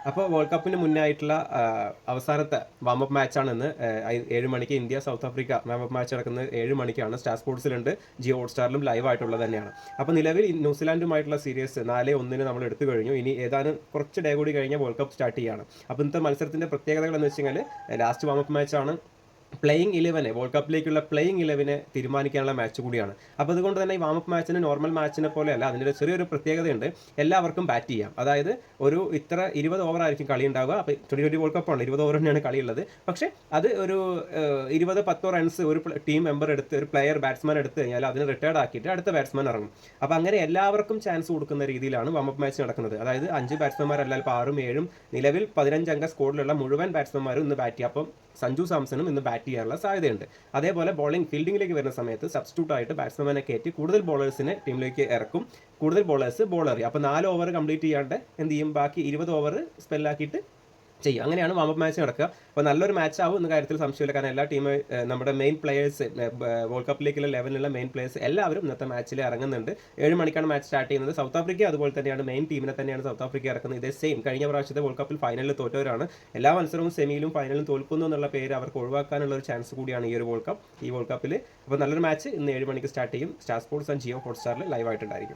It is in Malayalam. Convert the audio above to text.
അപ്പോൾ വേൾഡ് കപ്പിന് മുന്നായിട്ടുള്ള അവസാനത്തെ വാമപ്പ് മാച്ചാണ് ഇന്ന് 7 മണിക്ക് India south Africa warm up match നടക്കുന്നത് 7 മണിക്കാണ്. സ്റ്റാർ സ്പോർട്സിലുണ്ട്, ജിയോ ഹോട്ട്സ്റ്റാറിലും ലൈവ് ആയിട്ടുള്ളത് തന്നെയാണ്. അപ്പോൾ നിലവിൽ ന്യൂസിലാൻഡുമായിട്ടുള്ള സീരീസ് 4-1 നമ്മൾ എടുത്തു കഴിഞ്ഞു. ഇനി ഏതാനും കുറച്ച് ഡേ കൂടി കഴിഞ്ഞാൽ വേൾഡ് കപ്പ് സ്റ്റാർട്ട് ചെയ്യുകയാണ്. അപ്പോൾ ഇന്നത്തെ മത്സരത്തിൻ്റെ പ്രത്യേകതകൾ എന്ന് വെച്ച് കഴിഞ്ഞാൽ ലാസ്റ്റ് വാമപ്പ് മാച്ചാണ്. പ്ലേയിങ് 11 വേൾഡ് കപ്പിലേക്കുള്ള പ്ലേയിങ് 11 തീരുമാനിക്കാനുള്ള മാച്ച് കൂടിയാണ്. അപ്പോൾ അതുകൊണ്ട് തന്നെ ഈ വാമപ്പ് മാച്ചിന് നോർമൽ മാച്ചിനെ പോലെയല്ല, അതിൻ്റെ ചെറിയൊരു പ്രത്യേകതയുണ്ട്. എല്ലാവർക്കും ബാറ്റ് ചെയ്യാം. അതായത് ഒരു ഇത്ര 20 ഓവറായിരിക്കും കളി ഉണ്ടാവുക. അപ്പോൾ 2020 വേൾഡ് കപ്പാണ്, 20 ഓവർ തന്നെയാണ് കളിയുള്ളത്. പക്ഷേ അത് ഒരു 20-10 റൺസ് ഒരു ടീം മെമ്പർ എടുത്ത്, ഒരു പ്ലെയർ ബാറ്റ്സ്മാൻ എടുത്തു കഴിഞ്ഞാൽ അതിന് റിട്ടയർഡ് ആക്കിയിട്ട് അടുത്ത ബാറ്റ്സ്മാൻ ഇറങ്ങും. അപ്പോൾ അങ്ങനെ എല്ലാവർക്കും ചാൻസ് കൊടുക്കുന്ന രീതിയിലാണ് വാമപ്പ് മാച്ച് നടക്കുന്നത്. അതായത് 5 ബാറ്റ്സ്മാൻമാരല്ല, ഇപ്പോൾ 6ഉം 7ഉം നിലവിൽ 15 അംഗ സ്ക്വാഡിലുള്ള മുഴുവൻ ബാറ്റ്സ്മാൻമാരും ഇന്ന് ബാറ്റ് ചെയ്യും. അപ്പം സഞ്ജു സാംസണും ഇന്ന് ബാറ്റ് ചെയ്യാനുള്ള സാധ്യതയുണ്ട്. അതേപോലെ ബോളിംഗ് ഫീൽഡിംഗിലേക്ക് വരുന്ന സമയത്ത് സബ്സ്റ്റിറ്റ്യൂട്ട് ആയിട്ട് ബാറ്റ്സ്മാനെ കയറ്റി കൂടുതൽ ബോളേഴ്സിനെ ടീമിലേക്ക് ഇറക്കും. കൂടുതൽ ബോളേഴ്സ് ബോൾ എറിയും. അപ്പോൾ 4 ഓവർ കംപ്ലീറ്റ് ചെയ്യാണ്ട് എന്ത് ചെയ്യും, ബാക്കി 20 ഓവർ സ്പെല്ലാക്കിയിട്ട് ചെയ്യും. അങ്ങനെയാണ് വാമപ്പ് മാച്ച് നടക്കുക. അപ്പോൾ നല്ലൊരു മാച്ച് ആവും എന്ന കാര്യത്തിൽ സംശയമില്ല. കാരണം എല്ലാ ടീം നമ്മുടെ മെയിൻ പ്ലേയേഴ്സ്, വേൾഡ് കപ്പിലേക്കുള്ള ലെവലിലുള്ള മെയിൻ പ്ലേയേഴ്സ് എല്ലാവരും ഇന്നത്തെ മാച്ചിൽ ഇറങ്ങുന്നുണ്ട്. 7 മണിക്കാണ് മാച്ച് സ്റ്റാർട്ട് ചെയ്യുന്നത്. സൗത്ത് ആഫ്രിക്ക അതുപോലെ തന്നെയാണ്, മെയിൻ ടീമിനെ തന്നെയാണ് സൗത്ത് ആഫ്രിക്ക ഇറക്കുന്നത്. ഇതേ സെയിം കഴിഞ്ഞ പ്രാവശ്യത്തെ വേൾഡ് കപ്പിൽ ഫൈനലിൽ തോറ്റവരാണ്. എല്ലാ മത്സരവും സെമിയിലും ഫൈനലും തോൽക്കുന്നു എന്നുള്ള പേര് അവർക്ക് ഒഴിവാക്കാനുള്ള ഒരു ചാൻസ് കൂടിയാണ് ഈ വേൾഡ് കപ്പിൽ. അപ്പോൾ നല്ലൊരു മാച്ച് ഇന്ന് 7 മണിക്ക് സ്റ്റാർട്ട് ചെയ്യും. സ്റ്റാർ സ്പോർട്സ് ആൻഡ് ജിയോ ഹോട്ട്സ്റ്റാറിൽ ലൈവ് ആയിട്ടുണ്ടായിരിക്കും.